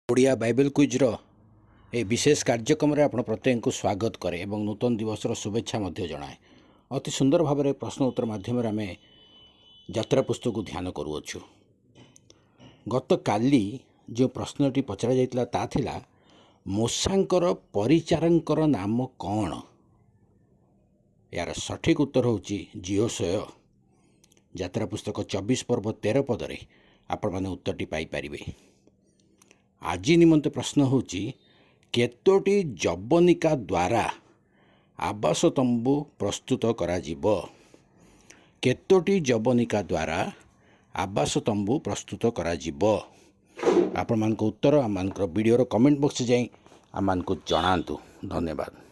Odia Bible क्विज्र ए विशेष कार्यक्रम में आपण प्रत्येक को स्वागत करे और नूतन दिवसर शुभेच्छा जनाए। अति सुंदर भाव में प्रश्न उत्तर माध्यम आम यात्रा पुस्तक को ध्यान करुअछु। गत काली जो प्रश्नटी पचरा जाइतिला ता थिला मूसांकर परिचारंकर नाम कौन। यार सठिक उत्तर होची जिहोशय। यात्रा पुस्तक 24 पर्व 13 पदरे आपण माने उत्तरटी पाई परिबे। आज निमंते प्रश्न होची केतोटी जबनिका द्वारा आवास तंबू प्रस्तुत करा जिवो। केतोटी जबनिका द्वारा आवास तंबू प्रस्तुत करा जिवो। आपण मान को उत्तर आम वीडियो कमेंट बॉक्स जाई आम मान को जणांतु। धन्यवाद।